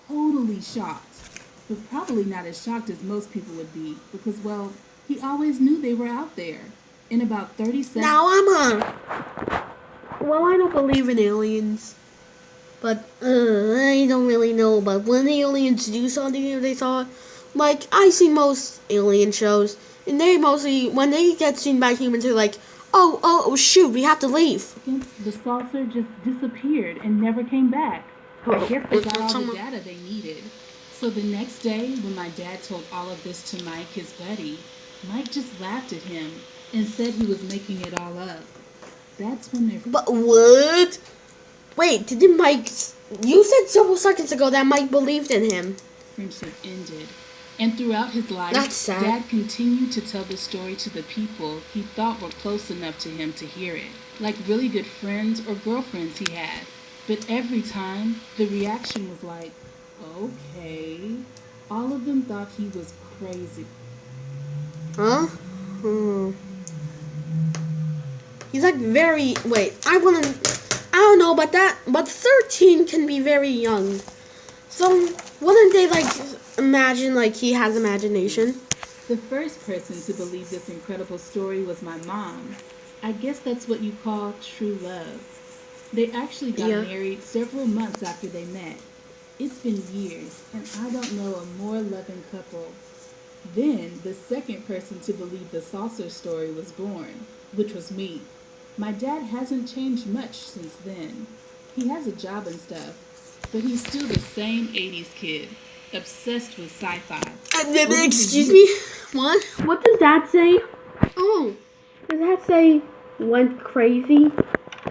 totally shocked. But probably not as shocked as most people would be because, well, he always knew they were out there. In about 30 seconds. Now well, I don't believe in aliens, but I don't really know. But when aliens do something, if they saw, like I see most alien shows, and they mostly when they get seen by humans, they're like, oh shoot, we have to leave. The saucer just disappeared and never came back. I guess they got all the data they needed. So the next day, when my dad told all of this to Mike, his buddy, Mike just laughed at him and said he was making it all up. That's when they're... But what? Wait, didn't Mike... You said several seconds ago that Mike believed in him. Friendship ended. And throughout his life, Dad continued to tell the story to the people he thought were close enough to him to hear it. Like really good friends or girlfriends he had. But every time, the reaction was like, okay. All of them thought he was crazy. Huh? He's like very... Wait, I don't know, but 13 can be very young. So, wouldn't they, like, imagine, like, he has imagination? The first person to believe this incredible story was my mom. I guess that's what you call true love. They actually got married several months after they met. It's been years, and I don't know a more loving couple. Then, the second person to believe the saucer story was born, which was me. My dad hasn't changed much since then. He has a job and stuff, but he's still the same 80s kid, obsessed with sci-fi. Excuse me? What? What does that say? Oh, does that say went crazy?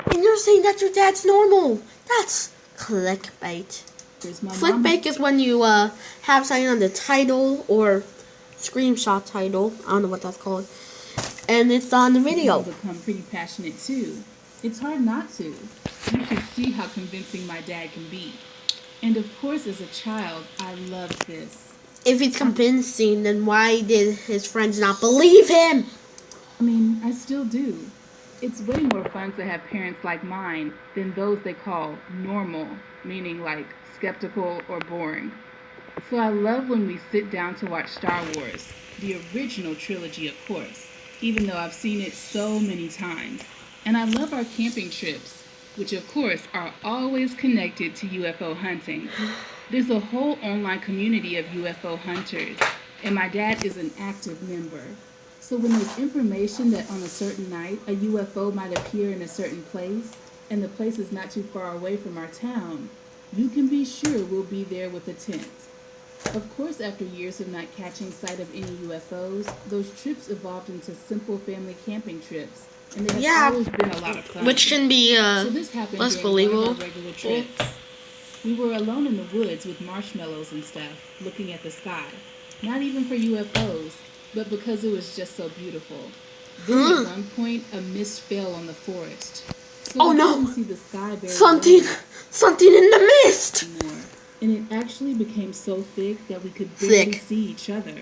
And you're saying that your dad's normal. That's clickbait. Clickbait is when you have something on the title or screenshot title. I don't know what that's called. And it's on the video. I've become pretty passionate too. It's hard not to. You should see how convincing my dad can be. And of course, as a child, I loved this. If he's convincing, then why did his friends not believe him? I mean, I still do. It's way more fun to have parents like mine than those they call normal, meaning like skeptical or boring. So I love when we sit down to watch Star Wars, the original trilogy, of course, even though I've seen it so many times. And I love our camping trips, which of course are always connected to UFO hunting. There's a whole online community of UFO hunters, and my dad is an active member. So when there's information that on a certain night a UFO might appear in a certain place, and the place is not too far away from our town, you can be sure we'll be there with a tent. Of course, after years of not catching sight of any UFOs, those trips evolved into simple family camping trips, and they have always been a lot of fun. Which can be so this happened less during believable. one of our regular trips. We were alone in the woods with marshmallows and stuff, looking at the sky. Not even for UFOs, but because it was just so beautiful. Then at one point, a mist fell on the forest. So we couldn't see the sky very Something in the mist! Anymore. And it actually became so thick that we could barely see each other.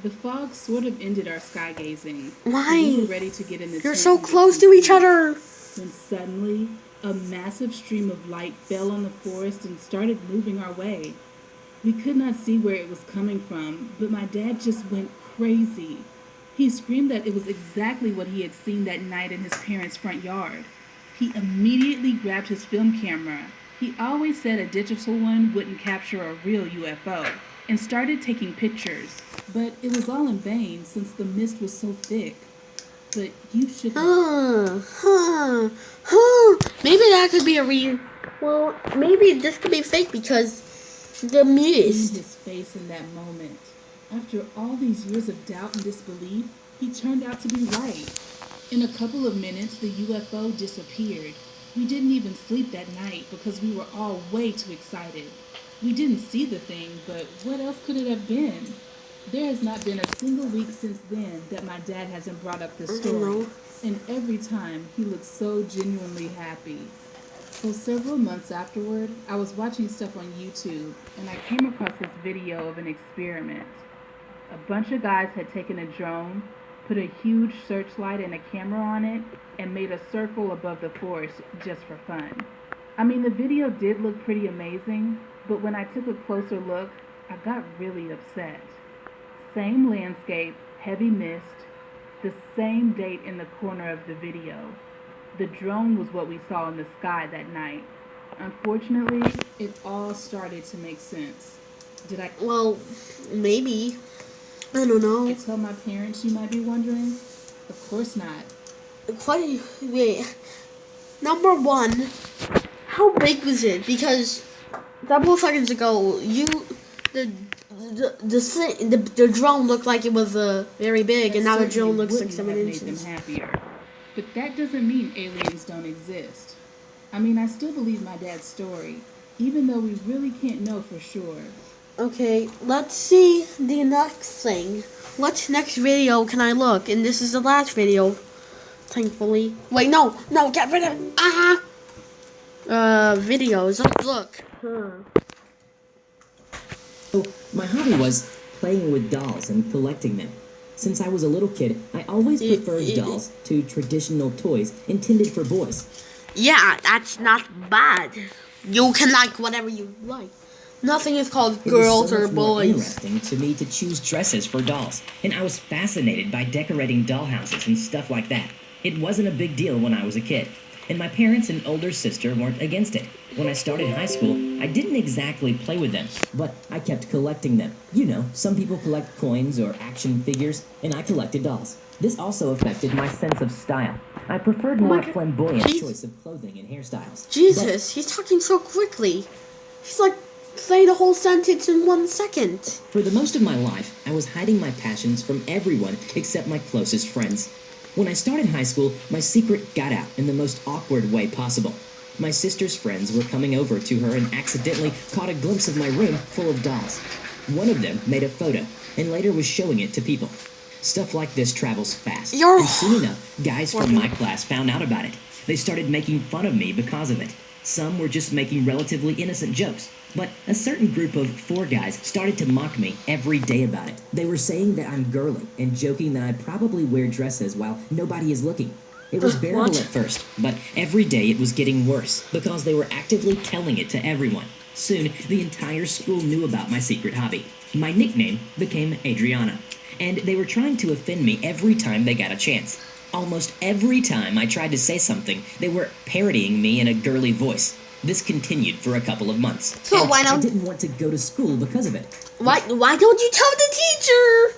The fog sort of ended our sky gazing. Why? We were ready to get in the You're so close to each other. When suddenly, a massive stream of light fell on the forest and started moving our way. We could not see where it was coming from, but my dad just went crazy. He screamed that it was exactly what he had seen that night in his parents' front yard. He immediately grabbed his film camera. He always said a digital one wouldn't capture a real UFO, and started taking pictures. But it was all in vain since the mist was so thick. But you should Maybe that could be well, maybe this could be fake because the mist. His face in that moment. After all these years of doubt and disbelief, he turned out to be right. In a couple of minutes, the UFO disappeared. We didn't even sleep that night because we were all way too excited. We didn't see the thing, but what else could it have been? There has not been a single week since then that my dad hasn't brought up this story. And every time, he looks so genuinely happy. So several months afterward, I was watching stuff on YouTube, and I came across this video of an experiment. A bunch of guys had taken a drone, put a huge searchlight and a camera on it, and made a circle above the forest just for fun. I mean, the video did look pretty amazing, But when I took a closer look, I got really upset. Same landscape, heavy mist, the same date in the corner of the video. The drone was what we saw in the sky that night. Unfortunately, it all started to make sense. Did I Well, maybe. I don't know. tell my parents, you might be wondering? Of course not. Wait. Number one, how big was it? Because a couple of seconds ago, the drone looked like it was very big, and now the drone looks like 7 Made them inches. happier. But that doesn't mean aliens don't exist. I mean, I still believe my dad's story, even though we really can't know for sure. Okay, let's see the next thing. What next video can I look? And this is the last video, thankfully. Wait, no, get rid of videos. Let's look. So, my hobby was playing with dolls and collecting them. Since I was a little kid, I always preferred dolls to traditional toys intended for boys. Yeah, that's not bad. You can like whatever you like. Nothing is called It girls was so or much more boys. interesting to me to choose dresses for dolls, and I was fascinated by decorating dollhouses and stuff like that. It wasn't a big deal when I was a kid, and my parents and older sister weren't against it. When I started high school, I didn't exactly play with them, but I kept collecting them. You know, some people collect coins or action figures, and I collected dolls. This also affected my sense of style. I preferred more flamboyant choice of clothing and hairstyles. Jesus, he's talking so quickly. He's like saying the whole sentence in 1 second. For the most of my life, I was hiding my passions from everyone except my closest friends. When I started high school, my secret got out in the most awkward way possible. My sister's friends were coming over to her and accidentally caught a glimpse of my room full of dolls. One of them made a photo and later was showing it to people. Stuff like this travels fast. And soon enough, guys from my class found out about it. They started making fun of me because of it. Some were just making relatively innocent jokes. But a certain group of 4 guys started to mock me every day about it. They were saying that I'm girly and joking that I probably wear dresses while nobody is looking. It was bearable at first, but every day it was getting worse because they were actively telling it to everyone. Soon, the entire school knew about my secret hobby. My nickname became Adriana, and they were trying to offend me every time they got a chance. Almost every time I tried to say something, they were parodying me in a girly voice. This continued for a couple of months. So why I not? didn't want to go to school because of it. Why don't you tell the teacher?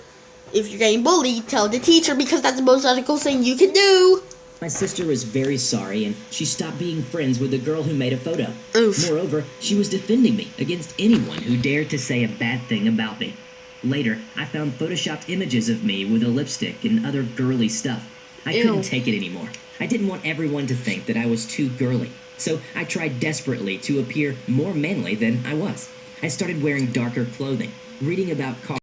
If you're getting bullied, tell the teacher because that's the most ethical thing you can do. My sister was very sorry, and she stopped being friends with the girl who made a photo. Oof. Moreover, she was defending me against anyone who dared to say a bad thing about me. Later, I found photoshopped images of me with a lipstick and other girly stuff. I couldn't take it anymore. I didn't want everyone to think that I was too girly. So I tried desperately to appear more manly than I was. I started wearing darker clothing, reading about cars.